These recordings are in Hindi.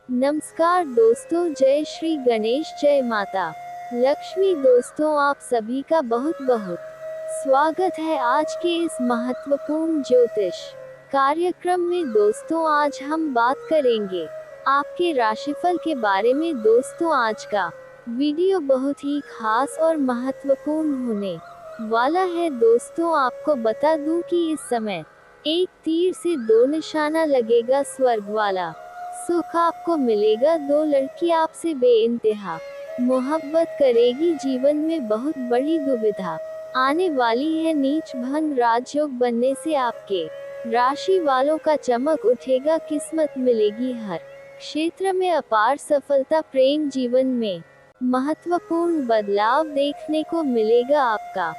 नमस्कार दोस्तों, जय श्री गणेश, जय माता लक्ष्मी। दोस्तों, आप सभी का बहुत बहुत स्वागत है आज के इस महत्वपूर्ण ज्योतिष कार्यक्रम में। दोस्तों, आज हम बात करेंगे आपके राशिफल के बारे में। दोस्तों, आज का वीडियो बहुत ही खास और महत्वपूर्ण होने वाला है। दोस्तों, आपको बता दूं कि इस समय एक तीर से दो निशाना लगेगा स्वर्ग वाला सुख आपको मिलेगा। दो लड़की आपसे बेइंतहा मोहब्बत करेगी। जीवन में बहुत बड़ी दुविधा आने वाली है। नीच भंग राजयोग बनने से आपके राशि वालों का चमक उठेगा। किस्मत मिलेगी हर क्षेत्र में अपार सफलता। प्रेम जीवन में महत्वपूर्ण बदलाव देखने को मिलेगा। आपका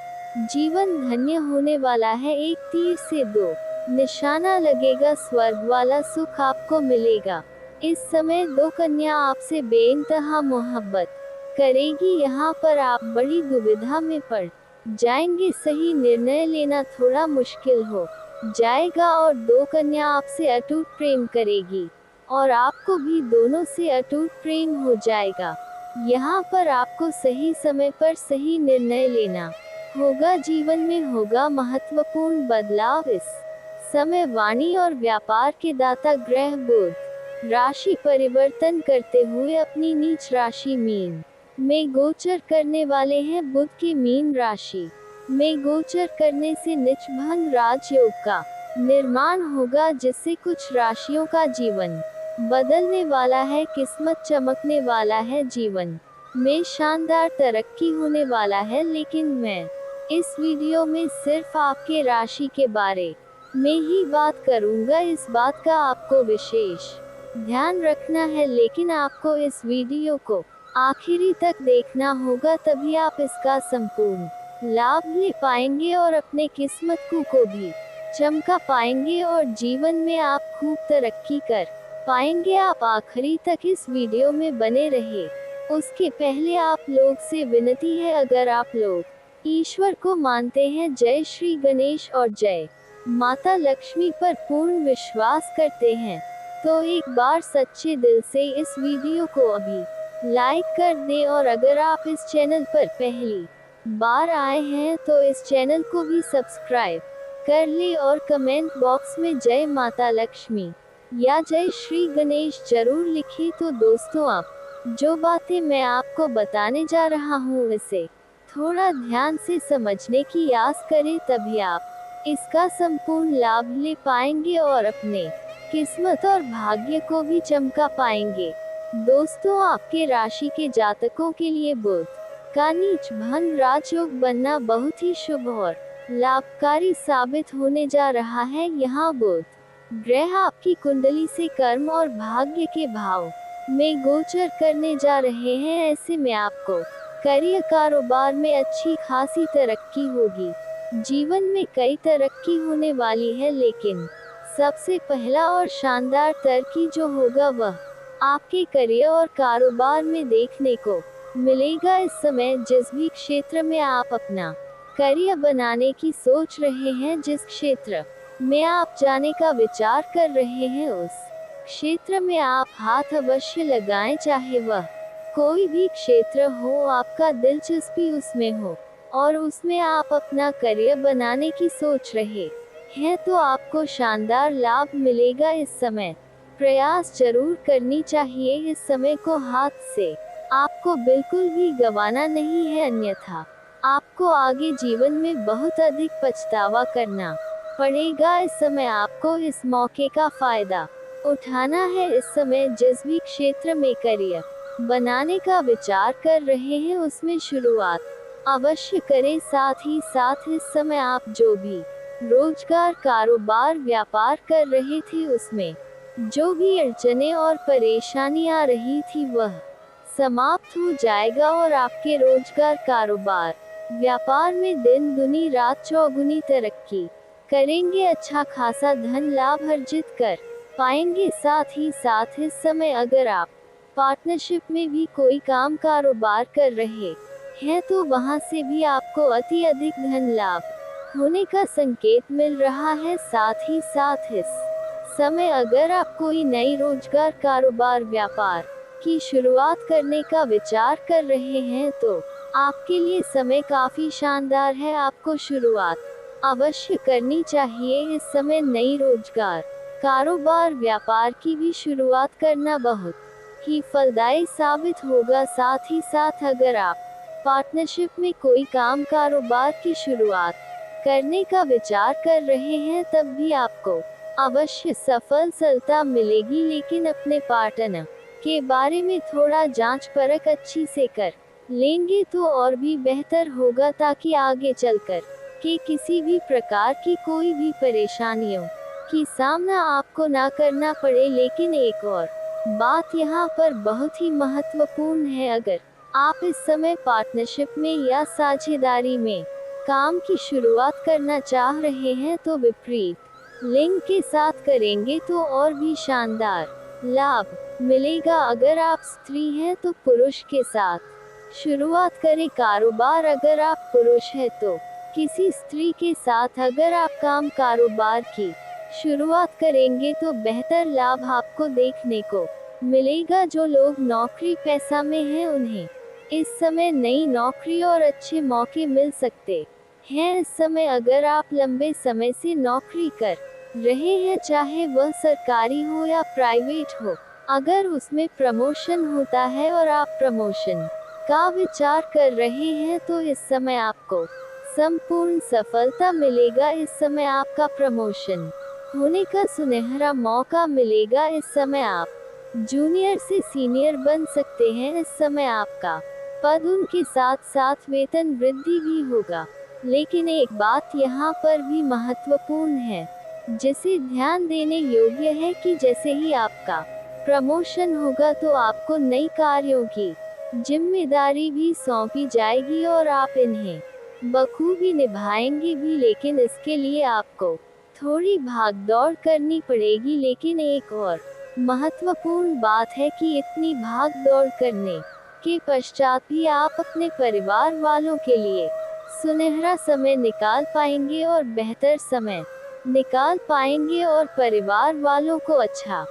जीवन धन्य होने वाला है। एक तीर से दो निशाना लगेगा स्वर्ग वाला सुख आपको मिलेगा। इस समय दो कन्या आपसे बेइंतहा मोहब्बत करेगी। यहाँ पर आप बड़ी दुविधा में पड़ जाएंगे। सही निर्णय लेना थोड़ा मुश्किल हो जाएगा और दो कन्या आपसे अटूट प्रेम करेगी और आपको भी दोनों से अटूट प्रेम हो जाएगा। यहाँ पर आपको सही समय पर सही निर्णय लेना होगा। जीवन में होगा महत्वपूर्ण बदलाव। इस समय वाणी और व्यापार के दाता ग्रह बुध राशि परिवर्तन करते हुए अपनी नीच राशि मीन में गोचर करने वाले हैं। बुध की मीन राशि में गोचर करने से नीच भंग राजयोग का निर्माण होगा, जिससे कुछ राशियों का जीवन बदलने वाला है। किस्मत चमकने वाला है। जीवन में शानदार तरक्की होने वाला है। लेकिन मैं इस वीडियो में सिर्फ आपके राशि के बारे में ही बात करूंगा। इस बात का आपको विशेष ध्यान रखना है, लेकिन आपको इस वीडियो को आखिरी तक देखना होगा, तभी आप इसका संपूर्ण लाभ ले पाएंगे और अपने किस्मत को भी चमका पाएंगे और जीवन में आप खूब तरक्की कर पाएंगे। आप आखिरी तक इस वीडियो में बने रहे। उसके पहले आप लोग से विनती है, अगर आप लोग ईश्वर को मानते हैं, जय श्री गणेश और जय माता लक्ष्मी पर पूर्ण विश्वास करते हैं, तो एक बार सच्चे दिल से इस वीडियो को अभी लाइक कर दें। और अगर आप इस चैनल पर पहली बार आए हैं तो इस चैनल को भी सब्सक्राइब कर ले और कमेंट बॉक्स में जय माता लक्ष्मी या जय श्री गणेश जरूर लिखें। तो दोस्तों, आप जो बातें मैं आपको बताने जा रहा हूँ इसे थोड़ा ध्यान से समझने की आस करें, तभी आप इसका संपूर्ण लाभ ले पाएंगे और अपने किस्मत और भाग्य को भी चमका पाएंगे। दोस्तों, आपके राशि के जातकों के लिए बुध का नीच भंग राजयोग बनना बहुत ही शुभ और लाभकारी साबित होने जा रहा है। यहाँ बुध ग्रह आपकी कुंडली से कर्म और भाग्य के भाव में गोचर करने जा रहे हैं। ऐसे में आपको करियर कारोबार में अच्छी खासी तरक्की होगी। जीवन में कई तरक्की होने वाली है, लेकिन सबसे पहला और शानदार तरक्की जो होगा वह आपके करियर और कारोबार में देखने को मिलेगा। इस समय जिस भी क्षेत्र में आप अपना करियर बनाने की सोच रहे हैं, जिस क्षेत्र में आप जाने का विचार कर रहे हैं, उस क्षेत्र में आप हाथ अवश्य लगाएं। चाहे वह कोई भी क्षेत्र हो, आपका दिलचस्पी उसमें हो और उसमें आप अपना करियर बनाने की सोच रहे है, तो आपको शानदार लाभ मिलेगा। इस समय प्रयास जरूर करनी चाहिए। इस समय को हाथ से आपको बिल्कुल भी गंवाना नहीं है, अन्यथा आपको आगे जीवन में बहुत अधिक पछतावा करना पड़ेगा। इस समय आपको इस मौके का फायदा उठाना है। इस समय जिस भी क्षेत्र में करियर बनाने का विचार कर रहे हैं, उसमें शुरुआत अवश्य करें। साथ ही साथ इस समय आप जो भी रोजगार कारोबार व्यापार कर रहे थे, उसमें जो भी अड़चने और परेशानी आ रही थी वह समाप्त हो जाएगा और आपके रोजगार कारोबार व्यापार में दिन दुनी रात चौगुनी तरक्की करेंगे। अच्छा खासा धन लाभ अर्जित कर पाएंगे। साथ ही साथ इस समय अगर आप पार्टनरशिप में भी कोई काम कारोबार कर रहे हैं, तो वहां से भी आपको अति अधिक धन लाभ होने का संकेत मिल रहा है। साथ ही साथ इस समय अगर आप कोई नई रोजगार, कारोबार, व्यापार की शुरुआत करने का विचार कर रहे हैं तो आपके लिए समय काफी शानदार है। आपको शुरुआत अवश्य करनी चाहिए। इस समय नई रोजगार, कारोबार, व्यापार की भी शुरुआत करना बहुत ही फलदायी साबित होगा। साथ ही साथ अगर आप पार्टनरशिप में कोई काम, कारोबार की शुरुआत करने का विचार कर रहे हैं तब भी आपको अवश्य सफलता मिलेगी। लेकिन अपने पार्टनर के बारे में थोड़ा जांच परख अच्छी से कर लेंगे तो और भी बेहतर होगा, ताकि आगे चलकर कि किसी भी प्रकार की कोई भी परेशानियों की सामना आपको ना करना पड़े। लेकिन एक और बात यहाँ पर बहुत ही महत्वपूर्ण है, अगर आप इस समय पार्टनरशिप में या साझेदारी में काम की शुरुआत करना चाह रहे हैं तो विपरीत लिंग के साथ करेंगे तो और भी शानदार लाभ मिलेगा। अगर आप स्त्री हैं तो पुरुष के साथ शुरुआत करें। कारोबार, अगर आप पुरुष हैं तो किसी स्त्री के साथ अगर आप काम, कारोबार की शुरुआत करेंगे तो बेहतर लाभ आपको देखने को मिलेगा। जो लोग नौकरी पेशा में हैं उन्हें इस समय नई नौकरी और अच्छे मौके मिल सकते हैं। इस समय अगर आप लंबे समय से नौकरी कर रहे हैं, चाहे वह सरकारी हो या प्राइवेट हो, अगर उसमें प्रमोशन होता है और आप प्रमोशन का विचार कर रहे हैं तो इस समय आपको संपूर्ण सफलता मिलेगा। इस समय आपका प्रमोशन होने का सुनहरा मौका मिलेगा। इस समय आप जूनियर से सीनियर बन सकते हैं। इस समय आपका पद, उनके साथ साथ वेतन वृद्धि भी होगा। लेकिन एक बात यहाँ पर भी महत्वपूर्ण है जिसे ध्यान देने योग्य है कि जैसे ही आपका प्रमोशन होगा तो आपको नई कार्यों की जिम्मेदारी भी सौंपी जाएगी और आप इन्हें बखूबी निभाएंगे भी। लेकिन इसके लिए आपको थोड़ी भागदौड़ करनी पड़ेगी। लेकिन एक और महत्वपूर्ण बात है कि इतनी भागदौड़ करने के पश्चात भी आप अपने परिवार वालों के लिए सुनहरा समय निकाल पाएंगे और बेहतर समय निकाल पाएंगे और परिवार वालों को अच्छा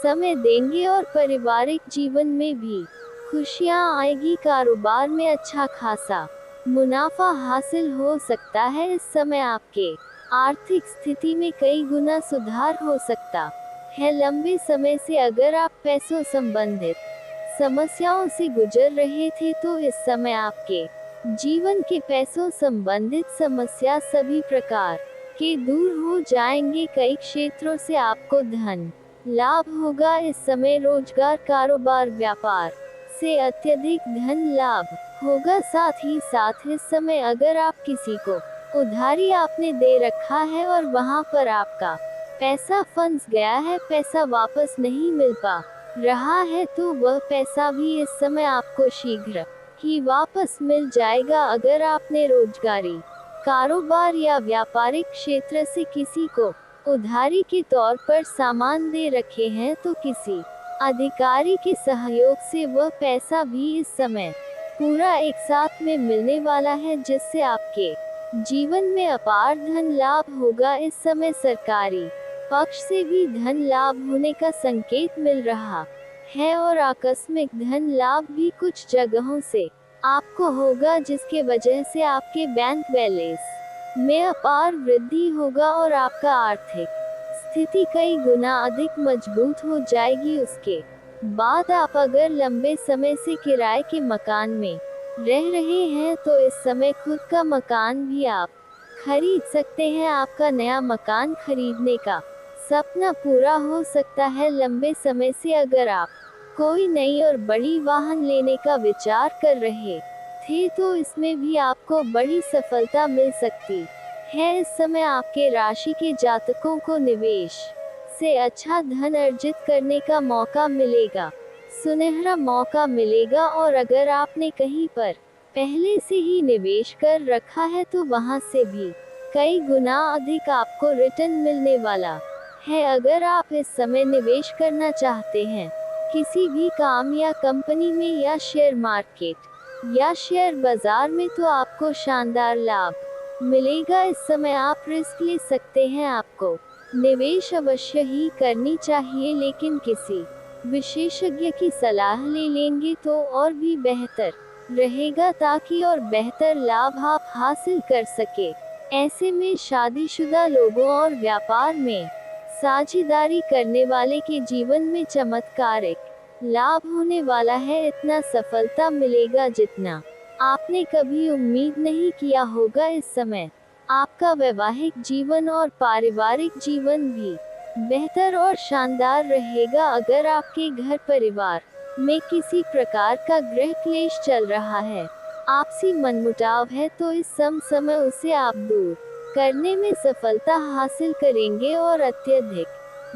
समय देंगे और पारिवारिक जीवन में भी खुशियां आएगी। कारोबार में अच्छा खासा मुनाफा हासिल हो सकता है। इस समय आपके आर्थिक स्थिति में कई गुना सुधार हो सकता है। लंबे समय से अगर आप पैसों संबंधित समस्याओं से गुजर रहे थे तो इस समय आपके जीवन के पैसों संबंधित समस्या सभी प्रकार के दूर हो जाएंगे। कई क्षेत्रों से आपको धन लाभ होगा। इस समय रोजगार, कारोबार, व्यापार से अत्यधिक धन लाभ होगा। साथ ही साथ इस समय अगर आप किसी को उधारी आपने दे रखा है और वहां पर आपका पैसा फंस गया है, पैसा वापस नहीं मिल पा रहा है, तो वह पैसा भी इस समय आपको शीघ्र ही वापस मिल जाएगा। अगर आपने रोजगारी, कारोबार या व्यापारिक क्षेत्र से किसी को उधारी के तौर पर सामान दे रखे हैं तो किसी अधिकारी के सहयोग से वह पैसा भी इस समय पूरा एक साथ में मिलने वाला है, जिससे आपके जीवन में अपार धन लाभ होगा। इस समय सरकारी पक्ष से भी धन लाभ होने का संकेत मिल रहा है और आकस्मिक धन लाभ भी कुछ जगहों से आपको होगा, जिसके वजह से आपके बैंक बैलेंस में अपार वृद्धि होगा और आपका आर्थिक स्थिति कई गुना अधिक मजबूत हो जाएगी। उसके बाद आप अगर लंबे समय से किराए के मकान में रह रहे हैं तो इस समय खुद का मकान भी आप खरीद सकते हैं। आपका नया मकान खरीदने का सपना पूरा हो सकता है। लंबे समय से अगर आप कोई नई और बड़ी वाहन लेने का विचार कर रहे थे तो इसमें भी आपको बड़ी सफलता मिल सकती है। इस समय आपके राशि के जातकों को निवेश से अच्छा धन अर्जित करने का मौका मिलेगा, सुनहरा मौका मिलेगा। और अगर आपने कहीं पर पहले से ही निवेश कर रखा है तो वहां से भी कई गुना अधिक आपको रिटर्न मिलने वाला है। अगर आप इस समय निवेश करना चाहते हैं किसी भी काम या कंपनी में या शेयर मार्केट या शेयर बाजार में, तो आपको शानदार लाभ मिलेगा। इस समय आप रिस्क ले सकते हैं। आपको निवेश अवश्य ही करनी चाहिए, लेकिन किसी विशेषज्ञ की सलाह ले लेंगे तो और भी बेहतर रहेगा, ताकि और बेहतर लाभ आप हासिल कर सके। ऐसे में शादीशुदा लोगों और व्यापार में साझेदारी करने वाले के जीवन में चमत्कारिक लाभ होने वाला है। इतना सफलता मिलेगा जितना आपने कभी उम्मीद नहीं किया होगा। इस समय आपका वैवाहिक जीवन और पारिवारिक जीवन भी बेहतर और शानदार रहेगा। अगर आपके घर परिवार में किसी प्रकार का गृह क्लेश चल रहा है, आपसी मनमुटाव है, तो इस समय उसे आप दूर करने में सफलता हासिल करेंगे और अत्यधिक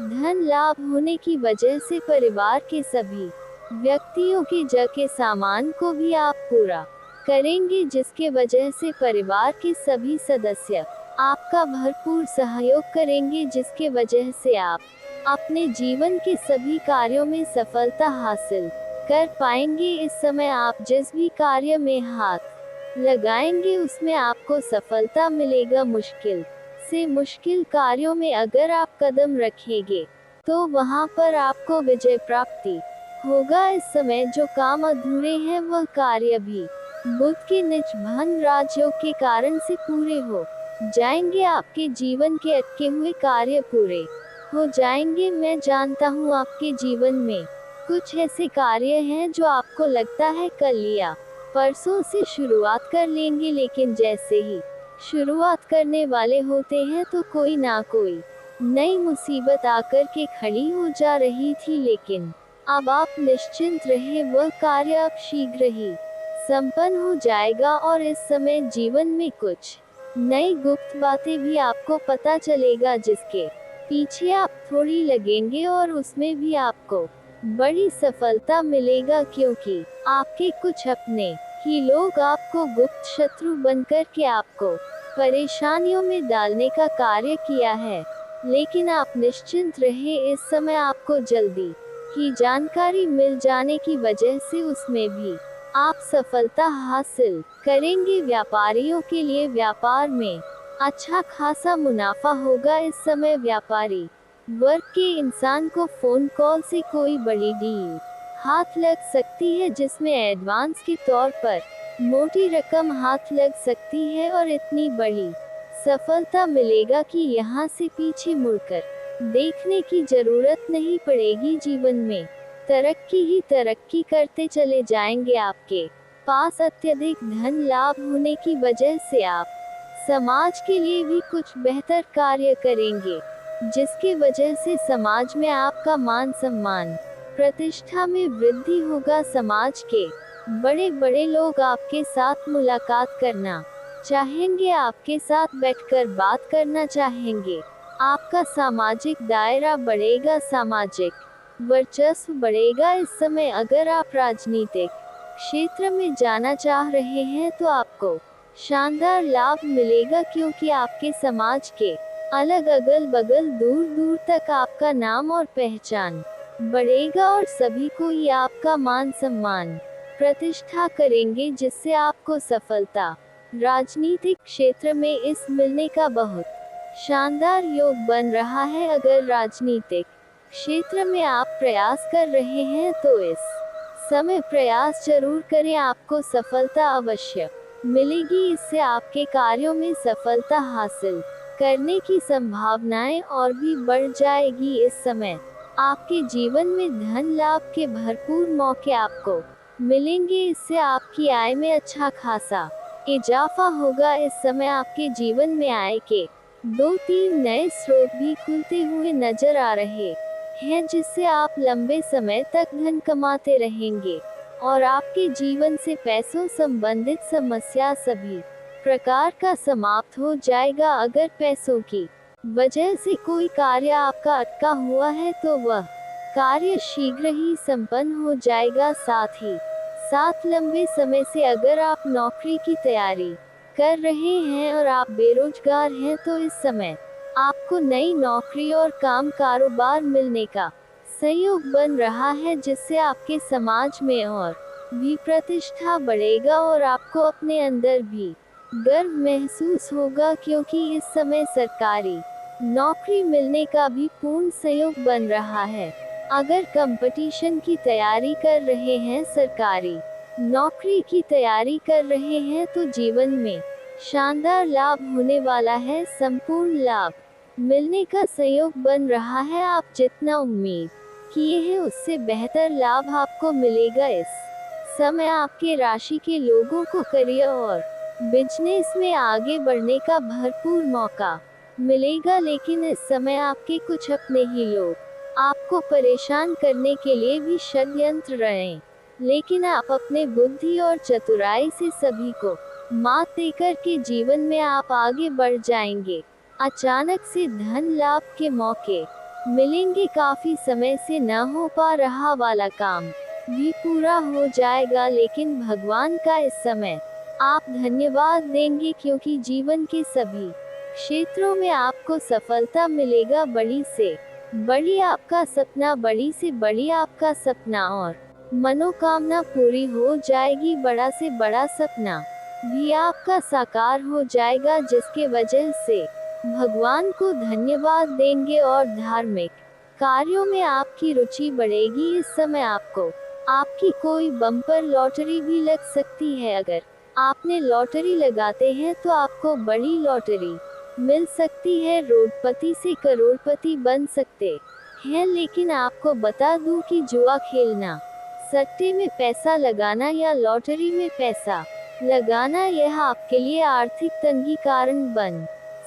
धन लाभ होने की वजह से परिवार के सभी व्यक्तियों के जग के सामान को भी आप पूरा करेंगे, जिसके वजह से परिवार के सभी सदस्य आपका भरपूर सहयोग करेंगे, जिसके वजह से आप अपने जीवन के सभी कार्यों में सफलता हासिल कर पाएंगे। इस समय आप जिस भी कार्य में हाथ लगाएंगे उसमें आपको सफलता मिलेगा। मुश्किल से मुश्किल कार्यों में अगर आप कदम रखेंगे तो वहां पर आपको विजय प्राप्ति होगा। इस समय जो काम अधूरे हैं वह कार्य भी बुध के निज धन राजयोग के कारण से पूरे हो जाएंगे। आपके जीवन के अटके हुए कार्य पूरे हो जाएंगे। मैं जानता हूँ आपके जीवन में कुछ ऐसे कार्य हैं जो आपको लगता है कल या परसों से शुरुआत कर लेंगे, लेकिन जैसे ही शुरुआत करने वाले होते हैं तो कोई ना कोई नई मुसीबत आकर के खड़ी हो जा रही थी। लेकिन अब आप निश्चिंत रहे, वह कार्य अब शीघ्र ही संपन्न हो जाएगा और इस समय जीवन में कुछ नई गुप्त बातें भी आपको पता चलेगा, जिसके पीछे आप थोड़ी लगेंगे और उसमें भी आपको बड़ी सफलता मिलेगा, क्योंकि आपके कुछ अपने ही लोग आपको गुप्त शत्रु बनकर के आपको परेशानियों में डालने का कार्य किया है। लेकिन आप निश्चिंत रहे, इस समय आपको जल्दी ही जानकारी मिल जाने की वजह से उसमें भी आप सफलता हासिल करेंगे। व्यापारियों के लिए व्यापार में अच्छा खासा मुनाफा होगा। इस समय व्यापारी वर्ग के इंसान को फोन कॉल से कोई बड़ी डील हाथ लग सकती है, जिसमें एडवांस के तौर पर मोटी रकम हाथ लग सकती है और इतनी बड़ी सफलता मिलेगा कि यहाँ से पीछे मुड़कर देखने की जरूरत नहीं पड़ेगी। जीवन में तरक्की ही तरक्की करते चले जाएंगे। आपके पास अत्यधिक धन लाभ होने की वजह से आप समाज के लिए भी कुछ बेहतर कार्य करेंगे, जिसके वजह से समाज में आपका मान सम्मान प्रतिष्ठा में वृद्धि होगा। समाज के बड़े बड़े लोग आपके साथ मुलाकात करना चाहेंगे, आपके साथ बैठकर बात करना चाहेंगे। आपका सामाजिक दायरा बढ़ेगा, सामाजिक वर्चस्व बढ़ेगा। इस समय अगर आप राजनीतिक क्षेत्र में जाना चाह रहे हैं तो आपको शानदार लाभ मिलेगा, क्योंकि आपके समाज के अलग अगल बगल दूर दूर तक आपका नाम और पहचान बढ़ेगा और सभी को ये आपका मान सम्मान प्रतिष्ठा करेंगे, जिससे आपको सफलता राजनीतिक क्षेत्र में इस मिलने का बहुत शानदार योग बन रहा है। अगर राजनीतिक क्षेत्र में आप प्रयास कर रहे हैं तो इस समय प्रयास जरूर करें, आपको सफलता अवश्य मिलेगी। इससे आपके कार्यों में सफलता हासिल करने की संभावनाएं और भी बढ़ जाएगी। इस समय आपके जीवन में धन लाभ के भरपूर मौके आपको मिलेंगे, इससे आपकी आय में अच्छा खासा इजाफा होगा। इस समय आपके जीवन में आय के 2-3 नए स्रोत भी खुलते हुए नजर आ रहे हैं, जिससे आप लंबे समय तक धन कमाते रहेंगे और आपके जीवन से पैसों संबंधित समस्या सभी प्रकार का समाप्त हो जाएगा। अगर पैसों की वजह से कोई कार्य आपका अटका हुआ है तो वह कार्य शीघ्र ही संपन्न हो जाएगा। साथ ही साथ लंबे समय से अगर आप नौकरी की तैयारी कर रहे हैं और आप बेरोजगार हैं तो इस समय आपको नई नौकरी और काम कारोबार मिलने का सहयोग बन रहा है, जिससे आपके समाज में और भी प्रतिष्ठा बढ़ेगा और आपको अपने अंदर भी गर्व महसूस होगा, क्योंकि इस समय सरकारी नौकरी मिलने का भी पूर्ण सहयोग बन रहा है। अगर कंपटीशन की तैयारी कर रहे हैं, सरकारी नौकरी की तैयारी कर रहे हैं, तो जीवन में शानदार लाभ होने वाला है। संपूर्ण लाभ मिलने का सहयोग बन रहा है। आप जितना उम्मीद किए हैं उससे बेहतर लाभ आपको मिलेगा। इस समय आपके राशि के लोगों को करियर और बिजनेस में आगे बढ़ने का भरपूर मौका मिलेगा, लेकिन इस समय आपके कुछ अपने ही लोग आपको परेशान करने के लिए भी षड्यंत्र रहे, लेकिन आप अपने बुद्धि और चतुराई से सभी को मात देकर के जीवन में आप आगे बढ़ जाएंगे। अचानक से धन लाभ के मौके मिलेंगे। काफी समय से न हो पा रहा वाला काम भी पूरा हो जाएगा, लेकिन भगवान का इस समय आप धन्यवाद देंगे, क्योंकि जीवन के सभी क्षेत्रों में आपको सफलता मिलेगा। बड़ी से बड़ी आपका सपना, बड़ी से बड़ी आपका सपना और मनोकामना पूरी हो जाएगी। बड़ा से बड़ा सपना भी आपका साकार हो जाएगा, जिसके वजह से भगवान को धन्यवाद देंगे और धार्मिक कार्यों में आपकी रुचि बढ़ेगी। इस समय आपको आपकी कोई बम्पर लॉटरी भी लग सकती है। अगर आपने लॉटरी लगाते हैं तो आपको बड़ी लॉटरी मिल सकती है। रोडपति से करोड़पति बन सकते हैं, लेकिन आपको बता दूं कि जुआ खेलना, सट्टे में पैसा लगाना या लॉटरी में पैसा लगाना, यह आपके लिए आर्थिक तंगी कारण बन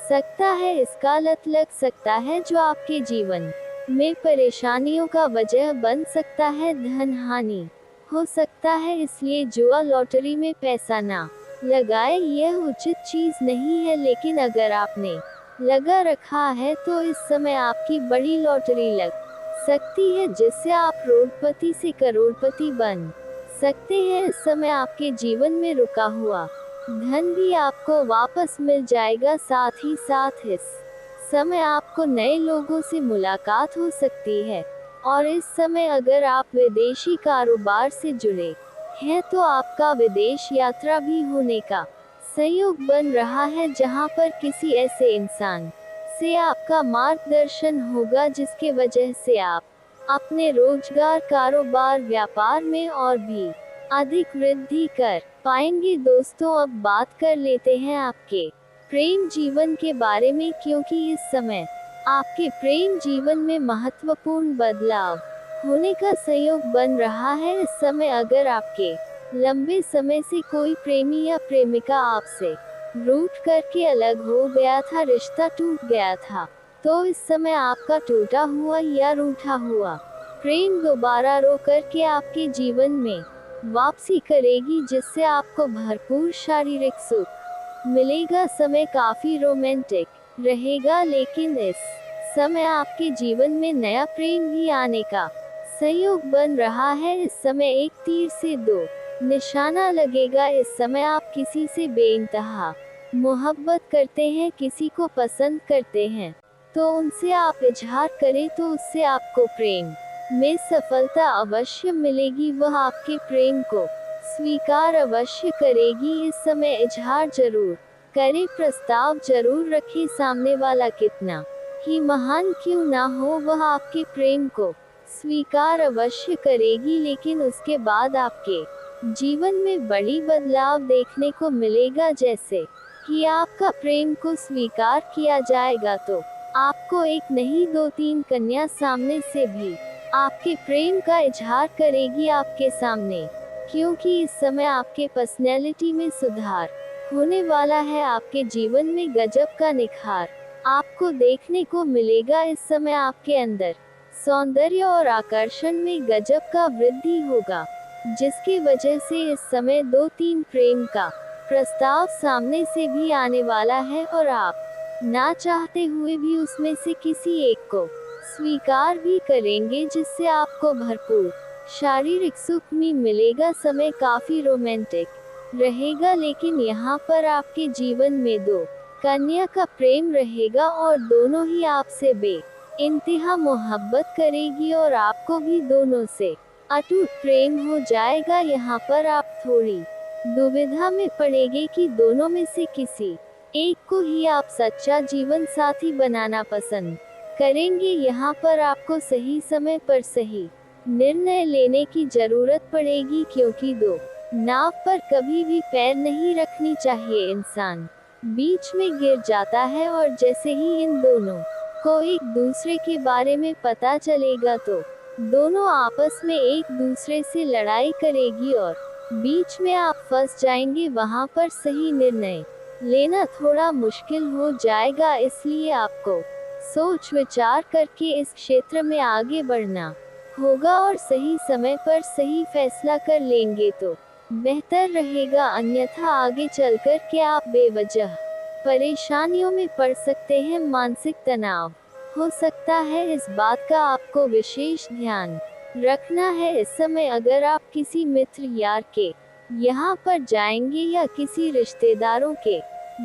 सकता है। इसका लत लग सकता है, जो आपके जीवन में परेशानियों का वजह बन सकता है। धन हानि हो सकता है, इसलिए जुआ लॉटरी में पैसा ना लगाए, यह उचित चीज नहीं है। लेकिन अगर आपने लगा रखा है तो इस समय आपकी बड़ी लॉटरी लग सकती है, जिससे आप रोडपति से करोड़पति बन सकते हैं। इस समय आपके जीवन में रुका हुआ धन भी आपको वापस मिल जाएगा। साथ ही साथ इस समय आपको नए लोगों से मुलाकात हो सकती है, और इस समय अगर आप विदेशी कारोबार से जुड़े हैं तो आपका विदेश यात्रा भी होने का सहयोग बन रहा है, जहां पर किसी ऐसे इंसान से आपका मार्गदर्शन होगा, जिसके वजह से आप अपने रोजगार, कारोबार, व्यापार में और भी अधिक वृद्धि कर पाएंगे। दोस्तों, अब बात कर लेते हैं आपके प्रेम जीवन के बारे में, क्योंकि इस समय आपके प्रेम जीवन में महत्वपूर्ण बदलाव होने का सहयोग बन रहा है। इस समय अगर आपके लंबे समय से कोई प्रेमी या प्रेमिका आपसे रूठ करके अलग हो गया था, रिश्ता टूट गया था, तो इस समय आपका टूटा हुआ या रूठा हुआ प्रेम दोबारा रो करके आपके जीवन में वापसी करेगी, जिससे आपको भरपूर शारीरिक सुख मिलेगा। समय काफी रोमांटिक रहेगा, लेकिन इस समय आपके जीवन में नया प्रेम भी आने का सहयोग बन रहा है। इस समय एक तीर से दो निशाना लगेगा। इस समय आप किसी से बेइंतहा मोहब्बत करते हैं, किसी को पसंद करते हैं, तो उनसे आप इजहार करें तो उससे आपको प्रेम में सफलता अवश्य मिलेगी। वह आपके प्रेम को स्वीकार अवश्य करेगी। इस समय इजहार जरूर करें, प्रस्ताव जरूर रखें। सामने वाला कितना ही महान क्यों ना हो, वह आपके प्रेम को स्वीकार अवश्य करेगी, लेकिन उसके बाद आपके जीवन में बड़ी बदलाव देखने को मिलेगा। जैसे कि आपका प्रेम को स्वीकार किया जाएगा तो आपको एक नहीं 2-3 कन्या सामने से भी आपके प्रेम का इजहार करेगी आपके सामने, क्योंकि इस समय आपके पर्सनैलिटी में सुधार होने वाला है। आपके जीवन में गजब का निखार आपको देखने को मिलेगा। इस समय आपके अंदर सौंदर्य और आकर्षण में गजब का वृद्धि होगा, जिसकी वजह से इस समय 2-3 प्रेम का प्रस्ताव सामने से भी आने वाला है, और आप ना चाहते हुए भी उसमें से किसी एक को स्वीकार भी करेंगे, जिससे आपको भरपूर शारीरिक सुख भी मिलेगा। समय काफी रोमांटिक रहेगा, लेकिन यहाँ पर आपके जीवन में 2 कन्या का प्रेम रहेगा, और दोनों ही आपसे इंतहा मोहब्बत करेगी, और आपको भी दोनों से अटूट प्रेम हो जाएगा। यहाँ पर आप थोड़ी दुविधा में पड़ेंगे कि दोनों में से किसी एक को ही आप सच्चा जीवन साथी बनाना पसंद करेंगे। यहाँ पर आपको सही समय पर सही निर्णय लेने की जरूरत पड़ेगी, क्योंकि दो नाव पर कभी भी पैर नहीं रखनी चाहिए। इंसान बीच में गिर जाता है और जैसे ही इन दोनों को एक दूसरे के बारे में पता चलेगा तो दोनों आपस में एक दूसरे से लड़ाई करेगी और बीच में आप फंस जाएंगे। वहाँ पर सही निर्णय लेना थोड़ा मुश्किल हो जाएगा, इसलिए आपको सोच विचार करके इस क्षेत्र में आगे बढ़ना होगा और सही समय पर सही फैसला कर लेंगे तो बेहतर रहेगा। अन्यथा आगे चलकर के आप बेवजह परेशानियों में पड़ सकते हैं। मानसिक तनाव हो सकता है, इस बात का आपको विशेष ध्यान रखना है। इस समय अगर आप किसी मित्र यार के यहाँ पर जाएंगे या किसी रिश्तेदारों के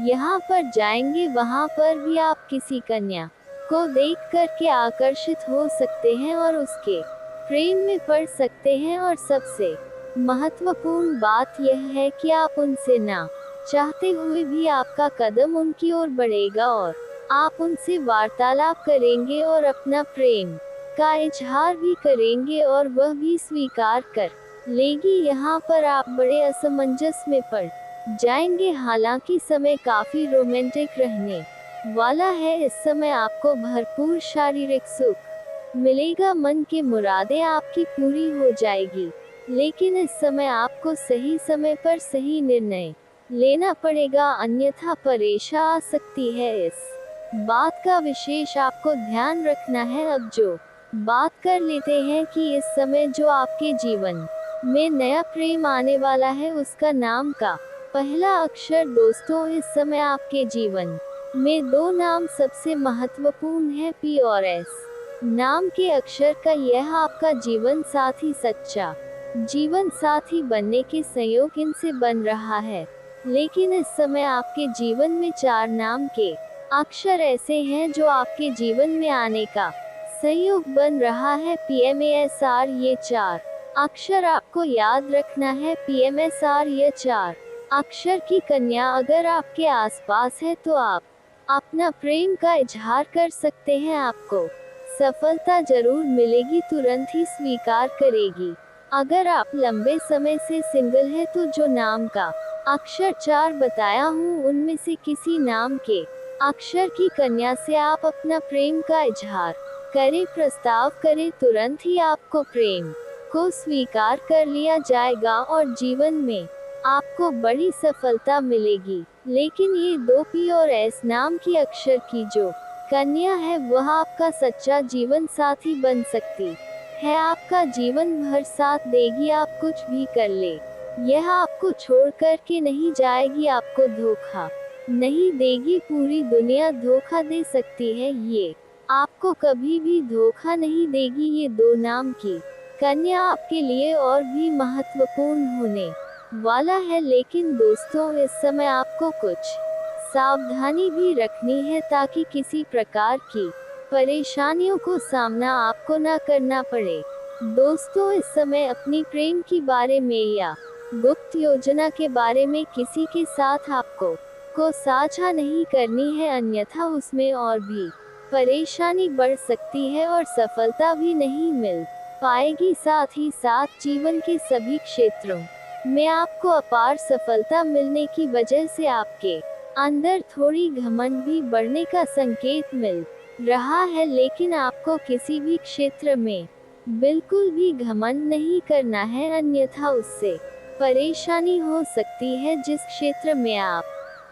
यहाँ पर जाएंगे, वहाँ पर भी आप किसी कन्या को देख कर के आकर्षित हो सकते हैं और उसके प्रेम में पड़ सकते हैं। और सबसे महत्वपूर्ण बात यह है कि आप उनसे ना चाहते हुए भी आपका कदम उनकी ओर बढ़ेगा और आप उनसे वार्तालाप करेंगे और अपना प्रेम का इजहार भी करेंगे और वह भी स्वीकार कर लेगी। यहाँ पर आप बड़े असमंजस में पड़ जाएंगे। हालांकि समय काफी रोमांटिक रहने वाला है। इस समय आपको भरपूर शारीरिक सुख मिलेगा, मन की मुरादें आपकी पूरी हो जाएगी। लेकिन इस समय आपको सही समय पर सही निर्णय लेना पड़ेगा, अन्यथा परेशानी आ सकती है। इस बात का विशेष आपको ध्यान रखना है। अब जो बात कर लेते हैं कि इस समय जो आपके जीवन में नया प्रेम आने वाला है, उसका नाम का पहला अक्षर। दोस्तों, इस समय आपके जीवन में दो नाम सबसे महत्वपूर्ण है, पी और एस नाम के अक्षर का। यह आपका जीवन साथी, सच्चा जीवन साथी बनने के संयोग इनसे बन रहा है। लेकिन इस समय आपके जीवन में चार नाम के अक्षर ऐसे हैं जो आपके जीवन में आने का संयोग बन रहा है, PMASR। ये चार अक्षर आपको याद रखना है। PMSR, ये चार अक्षर की कन्या अगर आपके आसपास है तो आप अपना प्रेम का इजहार कर सकते हैं। आपको सफलता जरूर मिलेगी, तुरंत ही स्वीकार करेगी। अगर आप लंबे समय से सिंगल है तो जो नाम का अक्षर चार बताया हूँ, उनमें से किसी नाम के अक्षर की कन्या से आप अपना प्रेम का इजहार करें, प्रस्ताव करें, तुरंत ही आपको प्रेम को स्वीकार कर लिया जाएगा और जीवन में आपको बड़ी सफलता मिलेगी। लेकिन ये दो पी और एस नाम की अक्षर की जो कन्या है, वह आपका सच्चा जीवन साथी बन सकती है। आपका जीवन भर साथ देगी, आप कुछ भी कर ले, यह आपको छोड़ कर के नहीं जाएगी, आपको धोखा नहीं देगी। पूरी दुनिया धोखा दे सकती है, ये आपको कभी भी धोखा नहीं देगी। ये दो नाम की कन्या आपके लिए और भी महत्वपूर्ण होने वाला है। लेकिन दोस्तों, इस समय आपको कुछ सावधानी भी रखनी है ताकि किसी प्रकार की परेशानियों को सामना आपको ना करना पड़े। दोस्तों, इस समय अपनी प्रेम के बारे में या गुप्त योजना के बारे में किसी के साथ आपको साझा नहीं करनी है, अन्यथा उसमें और भी परेशानी बढ़ सकती है और सफलता भी नहीं मिल पाएगी। साथ ही साथ जीवन के सभी क्षेत्रों में आपको अपार सफलता मिलने की वजह से आपके अंदर थोड़ी घमंड भी बढ़ने का संकेत मिल रहा है। लेकिन आपको किसी भी क्षेत्र में बिल्कुल भी घमंड नहीं करना है, अन्यथा उससे परेशानी हो सकती है। जिस क्षेत्र में आप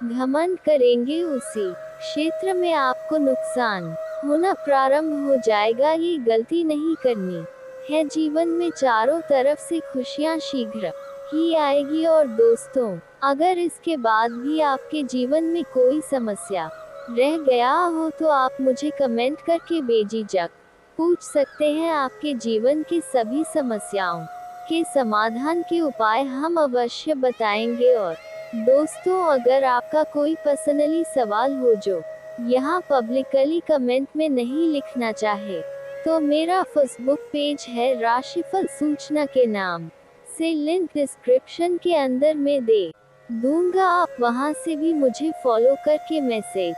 घमंड करेंगे उसी क्षेत्र में आपको नुकसान होना प्रारंभ हो जाएगा। ये गलती नहीं करनी है। जीवन में चारों तरफ से खुशियां शीघ्र ही आएगी। और दोस्तों, अगर इसके बाद भी आपके जीवन में कोई समस्या रह गया हो तो आप मुझे कमेंट करके बेझिझक पूछ सकते हैं। आपके जीवन की सभी समस्याओं के समाधान के उपाय हम अवश्य बताएंगे। और दोस्तों, अगर आपका कोई पर्सनली सवाल हो जो यहाँ पब्लिकली कमेंट में नहीं लिखना चाहे, तो मेरा फेसबुक पेज है राशिफल सूचना के नाम से, लिंक डिस्क्रिप्शन के अंदर में दे दूंगा। आप वहां से भी मुझे फॉलो करके मैसेज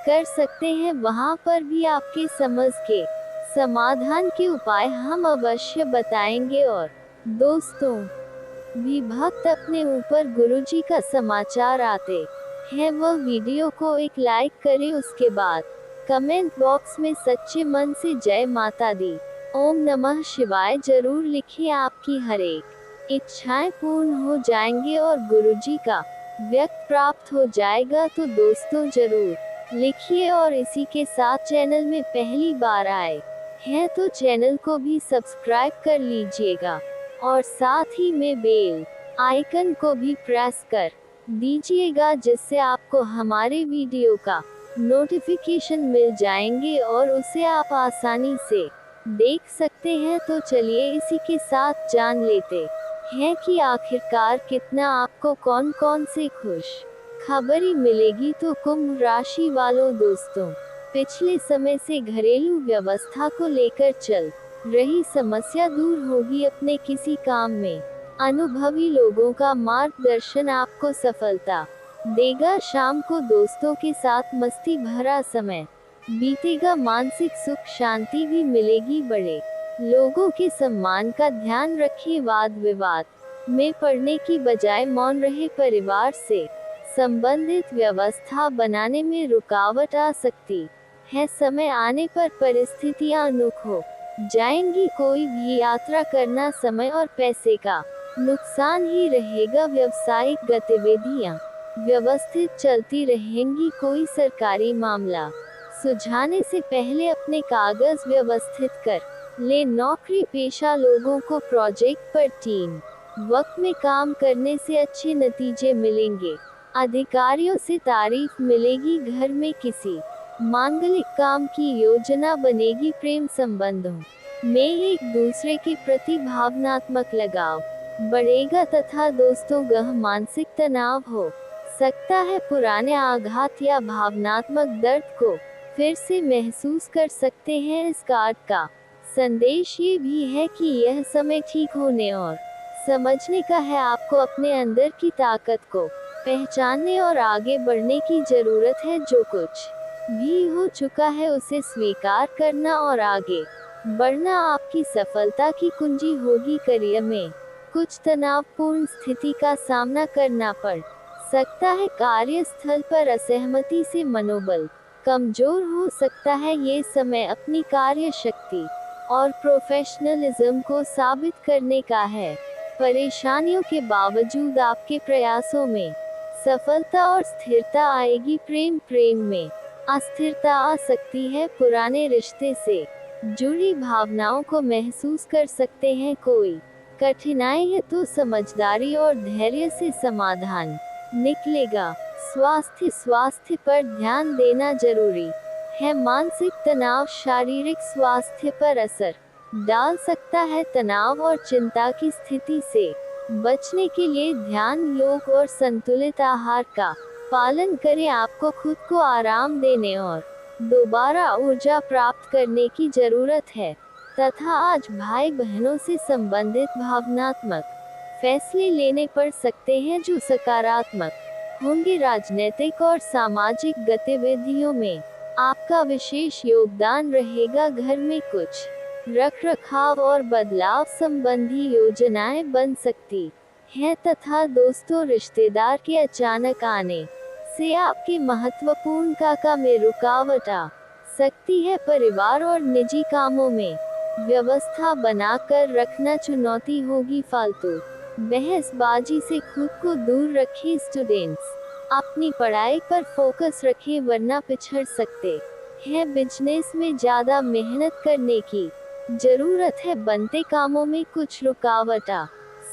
कर सकते हैं, वहां पर भी आपके समझ के समाधान के उपाय हम अवश्य बताएंगे। और दोस्तों, भी भक्त अपने ऊपर गुरुजी का समाचार आते हैं, वह वीडियो को एक लाइक करें, उसके बाद कमेंट बॉक्स में सच्चे मन से जय माता दी, ओम नमः शिवाय जरूर लिखिए। आपकी हर एक इच्छाएं पूर्ण हो जाएंगी और गुरुजी का व्यक्त प्राप्त हो जाएगा। तो दोस्तों जरूर लिखिए, और इसी के साथ चैनल में पहली बार आए हैं तो चैनल को भी सब्सक्राइब कर लीजिएगा, और साथ ही में बेल आइकन को भी प्रेस कर दीजिएगा, जिससे आपको हमारे वीडियो का नोटिफिकेशन मिल जाएंगे और उसे आप आसानी से देख सकते हैं। तो चलिए इसी के साथ जान लेते हैं कि आखिरकार कितना आपको कौन कौन से खुश खबरी मिलेगी। तो कुंभ राशि वालों दोस्तों, पिछले समय से घरेलू व्यवस्था को लेकर चल रही समस्या दूर होगी। अपने किसी काम में अनुभवी लोगों का मार्गदर्शन आपको सफलता देगा। शाम को दोस्तों के साथ मस्ती भरा समय बीतेगा। मानसिक सुख शांति भी मिलेगी। बड़े लोगों के सम्मान का ध्यान रखिए। वाद विवाद में पड़ने की बजाय मौन रहे। परिवार से संबंधित व्यवस्था बनाने में रुकावट आ सकती है। समय आने पर परिस्थितियां अनुकूल हो जाएंगी। कोई भी यात्रा करना समय और पैसे का नुकसान ही रहेगा। व्यवसायिक गतिविधियां व्यवस्थित चलती रहेंगी। कोई सरकारी मामला सुलझाने से पहले अपने कागज व्यवस्थित कर ले। नौकरी पेशा लोगों को प्रोजेक्ट पर टीम वक्त में काम करने से अच्छे नतीजे मिलेंगे। अधिकारियों से तारीफ मिलेगी। घर में किसी मांगलिक काम की योजना बनेगी। प्रेम संबंधों में एक दूसरे के प्रति भावनात्मक लगाव बढ़ेगा तथा दोस्तों गह मानसिक तनाव हो सकता है। पुराने आघात या भावनात्मक दर्द को फिर से महसूस कर सकते हैं। इस कार्ड का संदेश ये भी है कि यह समय ठीक होने और समझने का है। आपको अपने अंदर की ताकत को पहचानने और आगे बढ़ने की जरूरत है। जो कुछ भी हो चुका है उसे स्वीकार करना और आगे बढ़ना आपकी सफलता की कुंजी होगी। करियर में कुछ तनावपूर्ण स्थिति का सामना करना पड़ सकता है। कार्यस्थल पर असहमति से मनोबल कमजोर हो सकता है। ये समय अपनी कार्य शक्ति और प्रोफेशनलिज्म को साबित करने का है। परेशानियों के बावजूद आपके प्रयासों में सफलता और स्थिरता आएगी। प्रेम में अस्थिरता आ सकती है। पुराने रिश्ते से जुड़ी भावनाओं को महसूस कर सकते हैं। कोई कठिनाई है तो समझदारी और धैर्य से समाधान निकलेगा। स्वास्थ्य पर ध्यान देना जरूरी है। मानसिक तनाव शारीरिक स्वास्थ्य पर असर डाल सकता है। तनाव और चिंता की स्थिति से बचने के लिए ध्यान, योग और संतुलित आहार का पालन करें। आपको खुद को आराम देने और दोबारा ऊर्जा प्राप्त करने की जरूरत है तथा आज भाई बहनों से संबंधित भावनात्मक फैसले लेने पड़ सकते हैं जो सकारात्मक होंगे। राजनीतिक और सामाजिक गतिविधियों में आपका विशेष योगदान रहेगा। घर में कुछ रखरखाव और बदलाव संबंधी योजनाएं बन सकती हैं तथा दोस्तों रिश्तेदार के अचानक आने से आपके महत्वपूर्ण काम में रुकावट आ सकती है। परिवार और निजी कामों में व्यवस्था बनाकर रखना चुनौती होगी। फालतू बहसबाजी से खुद को दूर रखें। स्टूडेंट्स अपनी पढ़ाई पर फोकस रखें वरना पिछड़ सकते हैं। बिजनेस में ज्यादा मेहनत करने की जरूरत है। बनते कामों में कुछ रुकावट आ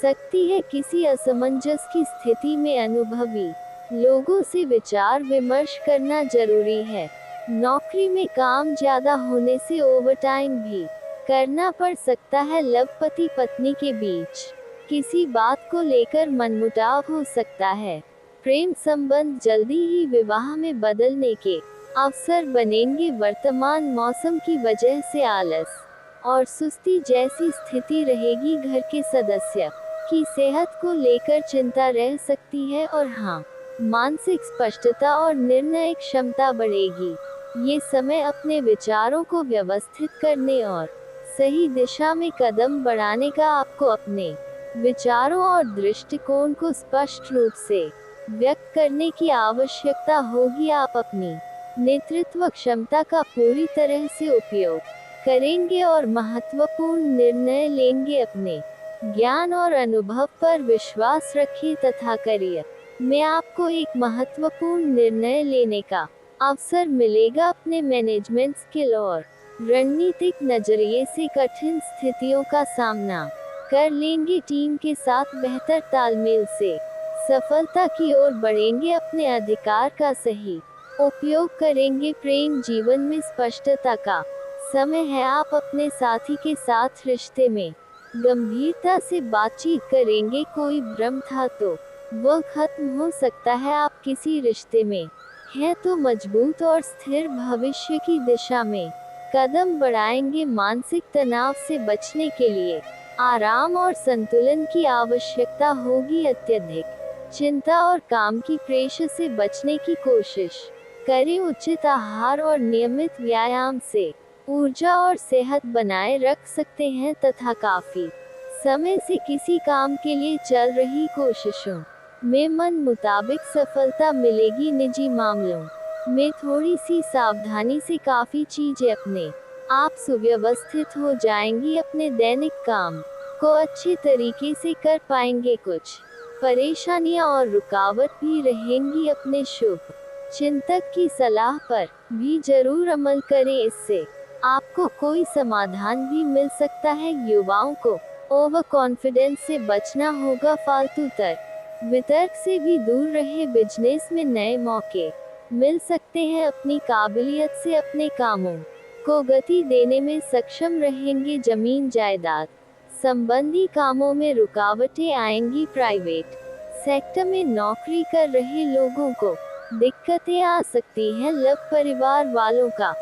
सकती है। किसी असमंजस की स्थिति में अनुभवी लोगों से विचार विमर्श करना जरूरी है। नौकरी में काम ज्यादा होने से ओवरटाइम भी करना पड़ सकता है। लव पति पत्नी के बीच किसी बात को लेकर मनमुटाव हो सकता है। प्रेम संबंध जल्दी ही विवाह में बदलने के अवसर बनेंगे। वर्तमान मौसम की वजह से आलस और सुस्ती जैसी स्थिति रहेगी। घर के सदस्य की सेहत को लेकर चिंता रह सकती है और हाँ, मानसिक स्पष्टता और निर्णय क्षमता बढ़ेगी। ये समय अपने विचारों को व्यवस्थित करने और सही दिशा में कदम बढ़ाने का, आपको अपने विचारों और दृष्टिकोण को स्पष्ट रूप से व्यक्त करने की आवश्यकता होगी। आप अपनी नेतृत्व क्षमता का पूरी तरह से उपयोग करेंगे और महत्वपूर्ण निर्णय लेंगे। अपने ज्ञान और अनुभव पर विश्वास रखें तथा करियर में आपको एक महत्वपूर्ण निर्णय लेने का अवसर मिलेगा। अपने मैनेजमेंट स्किल और रणनीतिक नजरिए से कठिन स्थितियों का सामना कर लेंगे। टीम के साथ बेहतर तालमेल से सफलता की ओर बढ़ेंगे। अपने अधिकार का सही उपयोग करेंगे। प्रेम जीवन में स्पष्टता का समय है। आप अपने साथी के साथ रिश्ते में गंभीरता से बातचीत करेंगे। कोई भ्रम था तो वह खत्म हो सकता है। आप किसी रिश्ते में हैं तो मजबूत और स्थिर भविष्य की दिशा में कदम बढ़ाएंगे। मानसिक तनाव से बचने के लिए आराम और संतुलन की आवश्यकता होगी। अत्यधिक चिंता और काम की प्रेशर से बचने की कोशिश करें। उचित आहार और नियमित व्यायाम से ऊर्जा और सेहत बनाए रख सकते हैं तथा काफी समय से किसी काम के लिए चल रही कोशिशों में मन मुताबिक सफलता मिलेगी। निजी मामलों में थोड़ी सी सावधानी से काफी चीजें अपने आप सुव्यवस्थित हो जाएंगी। अपने दैनिक काम को अच्छे तरीके से कर पाएंगे। कुछ परेशानियां और रुकावट भी रहेंगी। अपने शुभ चिंतक की सलाह पर भी जरूर अमल करें, इससे आपको कोई समाधान भी मिल सकता है। युवाओं को ओवर कॉन्फिडेंस से बचना होगा। फालतू तर्क वितर्क से भी दूर रहे। बिजनेस में नए मौके मिल सकते हैं। अपनी काबिलियत से अपने कामों को गति देने में सक्षम रहेंगे। जमीन जायदाद संबंधी कामों में रुकावटें आएंगी। प्राइवेट सेक्टर में नौकरी कर रहे लोगों को दिक्कतें आ सकती हैं। लव परिवार वालों का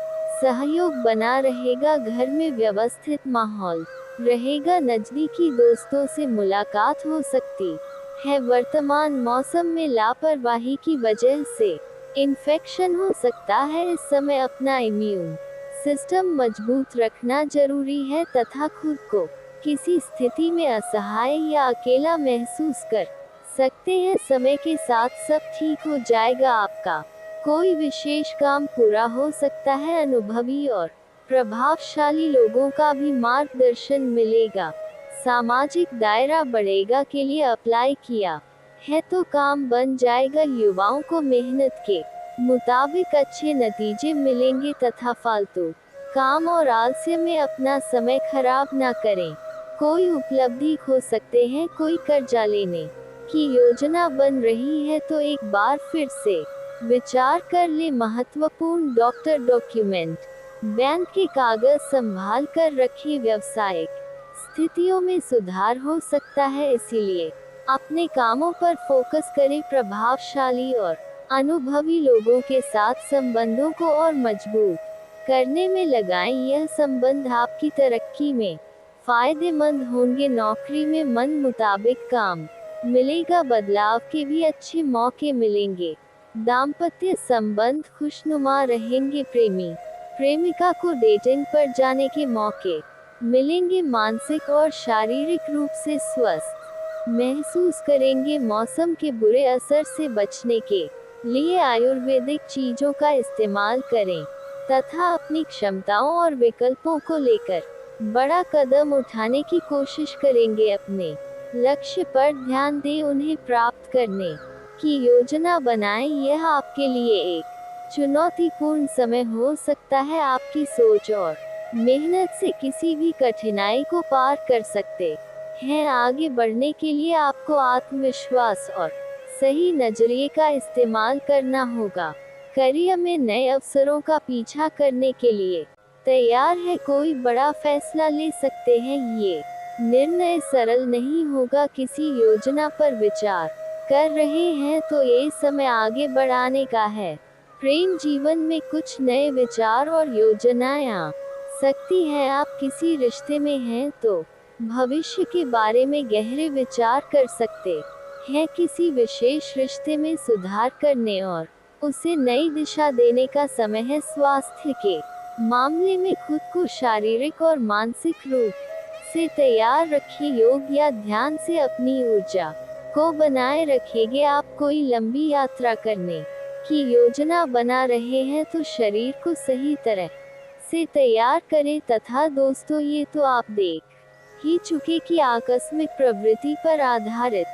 सहयोग बना रहेगा। घर में व्यवस्थित माहौल रहेगा। नजदीकी दोस्तों से मुलाकात हो सकती है। वर्तमान मौसम में लापरवाही की वजह से इन्फेक्शन हो सकता है। इस समय अपना इम्यून सिस्टम मजबूत रखना जरूरी है तथा खुद को किसी स्थिति में असहाय या अकेला महसूस कर सकते हैं। समय के साथ सब ठीक हो जाएगा। आपका कोई विशेष काम पूरा हो सकता है। अनुभवी और प्रभावशाली लोगों का भी मार्गदर्शन मिलेगा। सामाजिक दायरा बढ़ेगा के लिए अप्लाई किया है तो काम बन जाएगा। युवाओं को मेहनत के मुताबिक अच्छे नतीजे मिलेंगे तथा फालतू काम और आलस्य में अपना समय खराब ना करें। कोई उपलब्धि खो सकते हैं। कोई कर्जा लेने की योजना बन रही है तो एक बार फिर से विचार कर ले। महत्वपूर्ण डॉक्यूमेंट बैंक के कागज संभाल कर रखें। व्यावसायिक स्थितियों में सुधार हो सकता है, इसीलिए अपने कामों पर फोकस करें। प्रभावशाली और अनुभवी लोगों के साथ संबंधों को और मजबूत करने में लगाएं। यह संबंध आपकी तरक्की में फायदेमंद होंगे। नौकरी में मन मुताबिक काम मिलेगा। बदलाव के भी अच्छे मौके मिलेंगे। दाम्पत्य संबंध खुशनुमा रहेंगे। प्रेमी प्रेमिका को डेटिंग पर जाने के मौके मिलेंगे। मानसिक और शारीरिक रूप से स्वस्थ महसूस करेंगे। मौसम के बुरे असर से बचने के लिए आयुर्वेदिक चीजों का इस्तेमाल करें तथा अपनी क्षमताओं और विकल्पों को लेकर बड़ा कदम उठाने की कोशिश करेंगे। अपने लक्ष्य पर ध्यान दें, उन्हें प्राप्त करने की योजना बनाएं। यह आपके लिए एक चुनौतीपूर्ण समय हो सकता है। आपकी सोच और मेहनत से किसी भी कठिनाई को पार कर सकते हैं। आगे बढ़ने के लिए आपको आत्मविश्वास और सही नजरिए का इस्तेमाल करना होगा। करियर में नए अवसरों का पीछा करने के लिए तैयार है। कोई बड़ा फैसला ले सकते हैं। ये निर्णय सरल नहीं होगा। किसी योजना पर विचार कर रहे हैं तो ये समय आगे बढ़ाने का है। प्रेम जीवन में कुछ नए विचार और योजनाएं आ सकती हैं। आप किसी रिश्ते में हैं तो भविष्य के बारे में गहरे विचार कर सकते हैं। किसी विशेष रिश्ते में सुधार करने और उसे नई दिशा देने का समय है। स्वास्थ्य के मामले में खुद को शारीरिक और मानसिक रूप से तैयार रखिए। योग या ध्यान से अपनी ऊर्जा को बनाए रखेंगे। आप कोई लंबी यात्रा करने की योजना बना रहे हैं तो शरीर को सही तरह से तैयार करें। तथा दोस्तों, ये तो आप देख ही चुके कि आकस्मिक प्रवृत्ति पर आधारित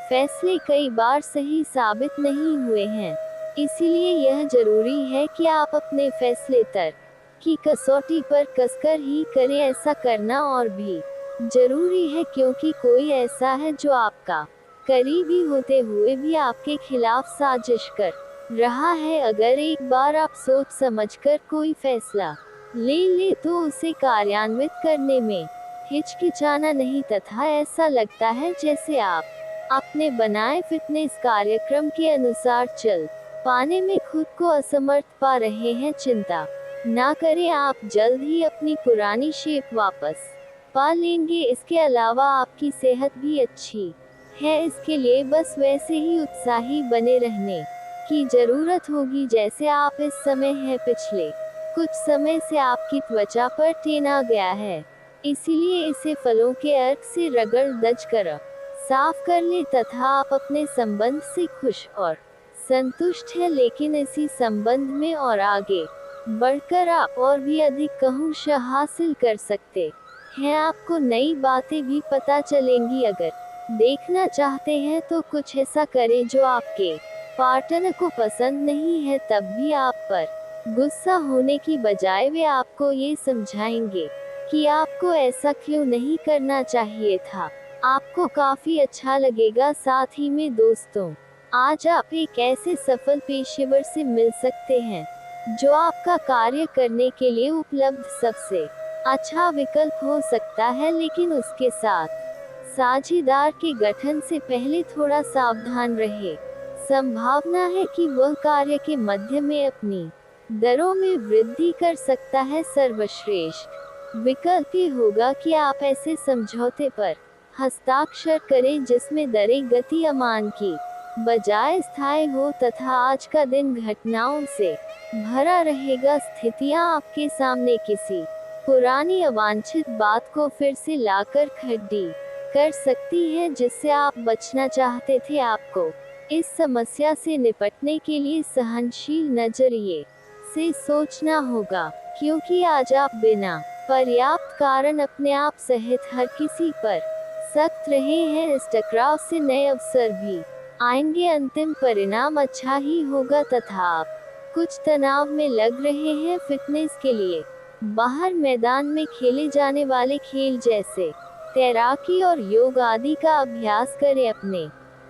फैसले कई बार सही साबित नहीं हुए हैं। इसीलिए यह जरूरी है कि आप अपने फैसले तर्क की कसौटी पर कसकर ही करें। ऐसा करना और भी जरूरी है क्योंकि कोई ऐसा है जो आपका करीबी होते हुए भी आपके खिलाफ साजिश कर रहा है। अगर एक बार आप सोच समझकर कोई फैसला ले तो उसे कार्यान्वित करने में हिचकिचाना नहीं। तथा ऐसा लगता है जैसे आप अपने बनाए फिटनेस कार्यक्रम के अनुसार चल पाने में खुद को असमर्थ पा रहे हैं। चिंता ना करें, आप जल्द ही अपनी पुरानी शेप वापस पा लेंगे। इसके अलावा आपकी सेहत भी अच्छी है। इसके लिए बस वैसे ही उत्साही बने रहने की जरूरत होगी जैसे आप इस समय हैं। पिछले कुछ समय से आपकी त्वचा पर टेन आ गया है, इसीलिए इसे फलों के अर्क से रगड़ दज कर साफ कर ले। तथा आप अपने संबंध से खुश और संतुष्ट है, लेकिन इसी संबंध में और आगे बढ़कर आप और भी अधिक कहूश हासिल कर सकते हैं। आपको नई बातें भी पता चलेंगी। अगर देखना चाहते हैं तो कुछ ऐसा करें जो आपके पार्टनर को पसंद नहीं है, तब भी आप पर गुस्सा होने की बजाय वे आपको ये समझाएंगे कि आपको ऐसा क्यों नहीं करना चाहिए था। आपको काफी अच्छा लगेगा। साथ ही में दोस्तों, आज आप एक ऐसे सफल पेशेवर से मिल सकते हैं जो आपका कार्य करने के लिए उपलब्ध सबसे अच्छा विकल्प हो सकता है, लेकिन उसके साथ साझेदार के गठन से पहले थोड़ा सावधान रहे। संभावना है कि वह कार्य के मध्य में अपनी दरों में वृद्धि कर सकता है। सर्वश्रेष्ठ विकल्प ये होगा कि आप ऐसे समझौते पर हस्ताक्षर करें जिसमें दरें गति अमान की बजाय स्थायी हो। तथा आज का दिन घटनाओं से भरा रहेगा। स्थितियां आपके सामने किसी पुरानी अवांछित बात को फिर से लाकर खड़ी कर सकती है जिससे आप बचना चाहते थे। आपको इस समस्या से निपटने के लिए सहनशील नजरिए से सोचना होगा, क्योंकि आज आप बिना पर्याप्त कारण अपने आप सहित हर किसी पर सख्त रहे हैं। इस टकराव से नए अवसर भी आएंगे। अंतिम परिणाम अच्छा ही होगा। तथा आप कुछ तनाव में लग रहे हैं। फिटनेस के लिए बाहर मैदान में खेले जाने वाले खेल जैसे तैराकी और योग आदि का अभ्यास करें। अपने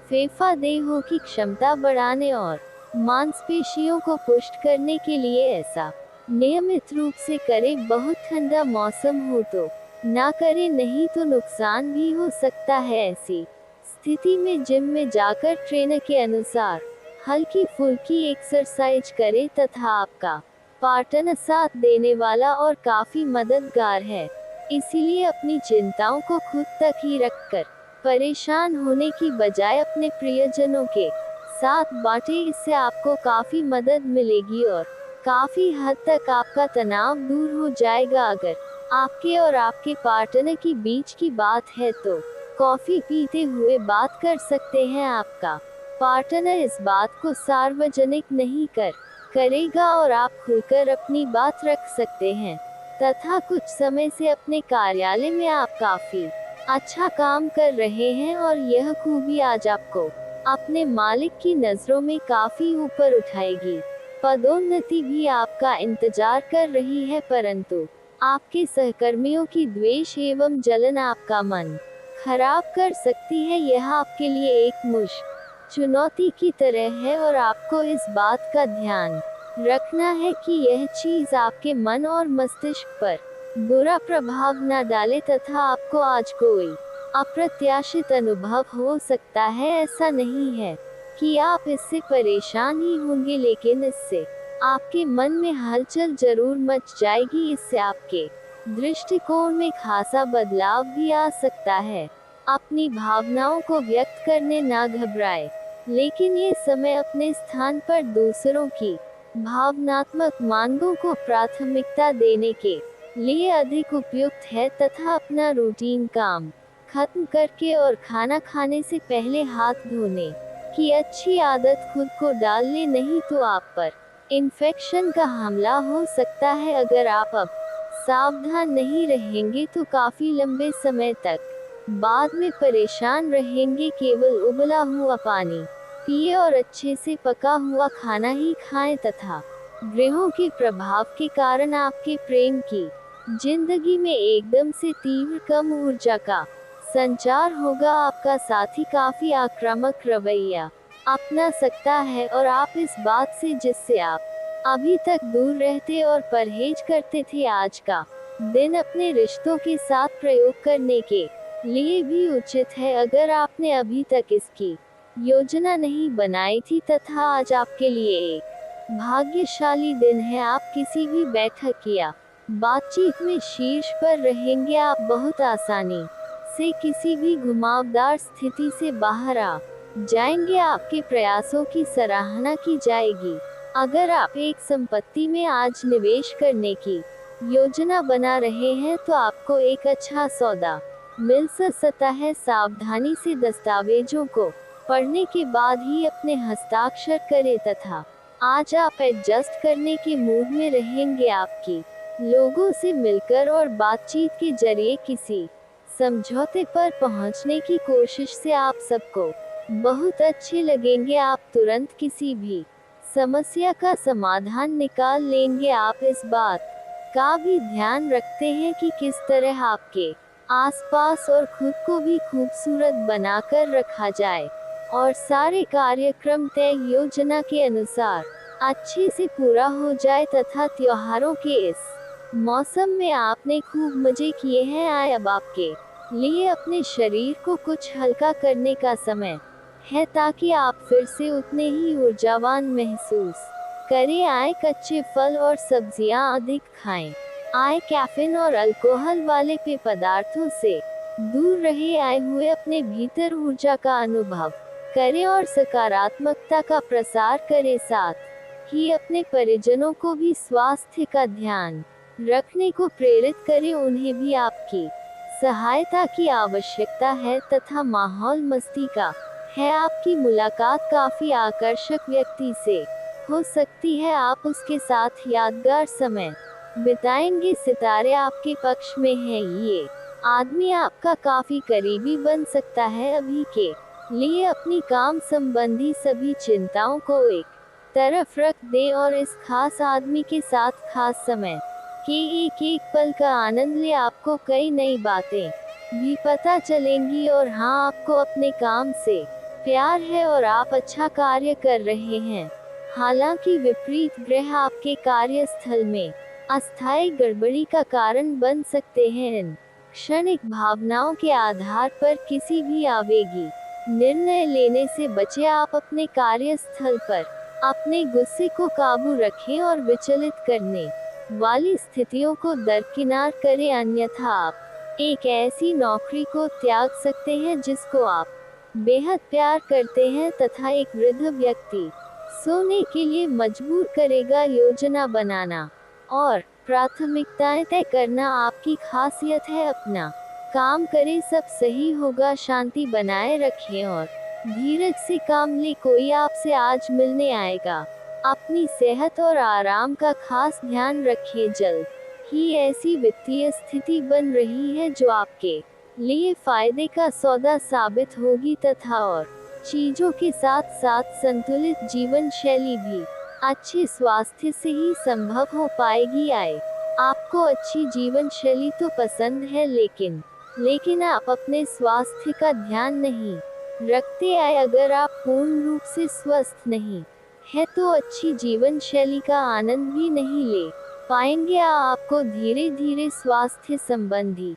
फेफा देहों की क्षमता बढ़ाने और मांसपेशियों को पुष्ट करने के लिए ऐसा नियमित रूप से करें। बहुत ठंडा मौसम हो तो ना करें, नहीं तो नुकसान भी हो सकता है। ऐसी स्थिति में जिम में जाकर ट्रेनर के अनुसार हल्की फुल्की एक्सरसाइज करें। तथा आपका पार्टनर साथ देने वाला और काफी मददगार है, इसीलिए अपनी चिंताओं को खुद तक ही रखकर परेशान होने की बजाय अपने प्रियजनों के साथ बांटें। इससे आपको काफी मदद मिलेगी और काफी हद तक आपका तनाव दूर हो जाएगा। अगर आपके और आपके पार्टनर के बीच की बात है तो कॉफी पीते हुए बात कर सकते हैं। आपका पार्टनर इस बात को सार्वजनिक नहीं करेगा और आप खुलकर अपनी बात रख सकते हैं। तथा कुछ समय से अपने कार्यालय में आप काफी अच्छा काम कर रहे हैं और यह खूबी आज आपको अपने मालिक की नजरों में काफी ऊपर उठाएगी। पदोन्नति भी आपका इंतजार कर रही है, परंतु आपके सहकर्मियों की द्वेष एवं जलन आपका मन खराब कर सकती है। यह आपके लिए एक मुश्किल चुनौती की तरह है और आपको इस बात का ध्यान रखना है कि यह चीज आपके मन और मस्तिष्क पर बुरा प्रभाव न डाले। तथा आपको आज कोई अप्रत्याशित अनुभव हो सकता है। ऐसा नहीं है कि आप इससे परेशान ही होंगे, लेकिन इससे आपके मन में हलचल जरूर मच जाएगी। इससे आपके दृष्टिकोण में खासा बदलाव भी आ सकता है। अपनी भावनाओं को व्यक्त करने ना घबराएं, लेकिन ये समय अपने स्थान पर दूसरों की भावनात्मक मांगों को प्राथमिकता देने के लिए अधिक उपयुक्त है तथा अपना रूटीन काम खत्म करके और खाना खाने से पहले हाथ धोने की अच्छी आदत खुद को डाल ले, नहीं तो आप पर इन्फेक्शन का हमला हो सकता है। अगर आप अब सावधान नहीं रहेंगे तो काफी लंबे समय तक बाद में परेशान रहेंगे। केवल उबला हुआ पानी पिए और अच्छे से पका हुआ खाना ही खाएं तथा ग्रहों के प्रभाव के कारण आपके प्रेम की जिंदगी में एकदम से तीव्र कम ऊर्जा का संचार होगा। आपका साथी काफी आक्रामक रवैया अपना सकता है और आप इस बात से जिससे आप अभी तक दूर रहते और परहेज करते थे, आज का दिन अपने रिश्तों के साथ प्रयोग करने के लिए भी उचित है। अगर आपने अभी तक इसकी योजना नहीं बनाई थी तथा आज आपके लिए एक भाग्यशाली दिन है। आप किसी भी बैठक या बातचीत में शीर्ष पर रहेंगे। आप बहुत आसानी से किसी भी घुमावदार स्थिति से बाहर आ जाएंगे। आपके प्रयासों की सराहना की जाएगी। अगर आप एक संपत्ति में आज निवेश करने की योजना बना रहे हैं तो आपको एक अच्छा सौदा मिल सकता है। सावधानी से दस्तावेजों को पढ़ने के बाद ही अपने हस्ताक्षर करें तथा आज आप एडजस्ट करने के मूड में रहेंगे। आपकी लोगों से मिलकर और बातचीत के जरिए किसी समझौते पर पहुंचने की कोशिश से आप सबको बहुत अच्छे लगेंगे। आप तुरंत किसी भी समस्या का समाधान निकाल लेंगे। आप इस बात का भी ध्यान रखते हैं कि किस तरह आपके आसपास और खुद को भी खूबसूरत बनाकर रखा जाए और सारे कार्यक्रम तय योजना के अनुसार अच्छे से पूरा हो जाए तथा त्योहारों के इस मौसम में आपने खूब मजे किए हैं। आए अब आपके लिए अपने शरीर को कुछ हल्का करने का समय है ताकि आप फिर से उतने ही ऊर्जावान महसूस करें। आए कच्चे फल और सब्जियां अधिक खाएं। आए कैफीन और अल्कोहल वाले पेय पदार्थों से दूर रहे। आए हुए अपने भीतर ऊर्जा का अनुभव करें और सकारात्मकता का प्रसार करें। साथ ही अपने परिजनों को भी स्वास्थ्य का ध्यान रखने को प्रेरित करें। उन्हें भी आपकी सहायता की आवश्यकता है तथा माहौल मस्ती का है। आपकी मुलाकात काफी आकर्षक व्यक्ति से हो सकती है। आप उसके साथ यादगार समय बिताएंगे। सितारे आपके पक्ष में हैं। ये आदमी आपका काफी करीबी बन सकता है। अभी के लिए अपनी काम संबंधी सभी चिंताओं को एक तरफ रख दें और इस खास आदमी के साथ खास समय के एक एक पल का आनंद ले। आपको कई नई बातें भी पता चलेंगी और हाँ, आपको अपने काम से प्यार है और आप अच्छा कार्य कर रहे हैं। हालांकि विपरीत ग्रह आपके कार्यस्थल में अस्थायी गड़बड़ी का कारण बन सकते हैं। इन क्षणिक भावनाओं के आधार पर किसी भी आवेगी निर्णय लेने से बचे। आप अपने कार्यस्थल पर अपने गुस्से को काबू रखें और विचलित करने वाली स्थितियों को दरकिनार करें, अन्यथा आप एक ऐसी नौकरी को त्याग सकते हैं जिसको आप बेहद प्यार करते हैं तथा एक वृद्ध व्यक्ति सोने के लिए मजबूर करेगा। योजना बनाना और प्राथमिकताएं तय करना आपकी खासियत है। अपना काम करें, सब सही होगा। शांति बनाए रखें और धीरज से काम ले। कोई आपसे आज मिलने आएगा। अपनी सेहत और आराम का खास ध्यान रखिए। जल्द ही ऐसी वित्तीय स्थिति बन रही है जो आपके लिए फायदे का सौदा साबित होगी तथा और चीजों के साथ साथ संतुलित जीवन शैली भी अच्छे स्वास्थ्य से ही संभव हो पाएगी। आए आपको अच्छी जीवन शैली तो पसंद है, लेकिन आप अपने स्वास्थ्य का ध्यान नहीं रखते। आए अगर आप पूर्ण रूप से स्वस्थ नहीं है तो अच्छी जीवन शैली का आनंद भी नहीं ले पाएंगे। आपको धीरे धीरे स्वास्थ्य संबंधी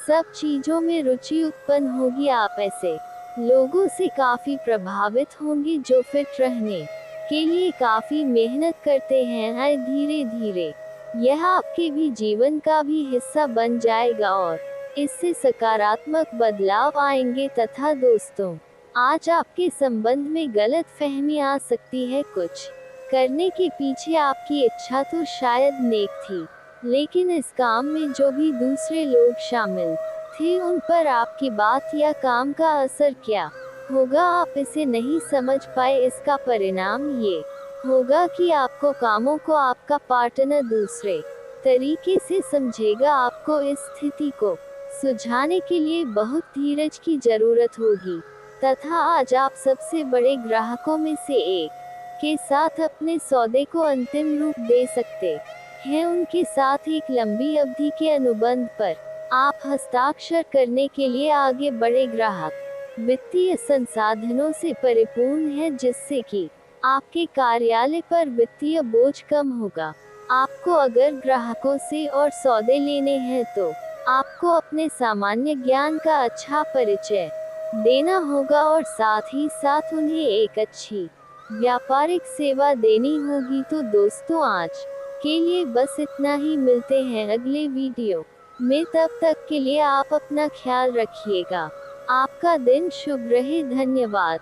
सब चीजों में रुचि उत्पन्न होगी। आप ऐसे लोगों से काफी प्रभावित होंगे जो फिट रहने के लिए काफी मेहनत करते हैं। धीरे धीरे यह आपके भी जीवन का भी हिस्सा बन जाएगा और इससे सकारात्मक बदलाव आएंगे। तथा दोस्तों, आज आपके संबंध में गलत फहमी आ सकती है। कुछ करने के पीछे आपकी इच्छा तो शायद नेक थी, लेकिन इस काम में जो भी दूसरे लोग शामिल थे उन पर आपकी बात या काम का असर क्या होगा आप इसे नहीं समझ पाए। इसका परिणाम ये होगा कि आपको कामों को आपका पार्टनर दूसरे तरीके से समझेगा। आपको इस स्थिति को सुलझाने के लिए बहुत धीरज की जरूरत होगी। तथा आज आप सबसे बड़े ग्राहकों में से एक के साथ अपने सौदे को अंतिम रूप दे सकते हैं। उनके साथ एक लंबी अवधि के अनुबंध पर आप हस्ताक्षर करने के लिए आगे बढ़े। ग्राहक वित्तीय संसाधनों से परिपूर्ण है, जिससे कि आपके कार्यालय पर वित्तीय बोझ कम होगा। आपको अगर ग्राहकों से और सौदे लेने हैं तो आपको अपने सामान्य ज्ञान का अच्छा परिचय देना होगा और साथ ही साथ उन्हें एक अच्छी व्यापारिक सेवा देनी होगी। तो दोस्तों, आज के लिए बस इतना ही। मिलते हैं अगले वीडियो में, तब तक के लिए आप अपना ख्याल रखिएगा। आपका दिन शुभ रहे। धन्यवाद।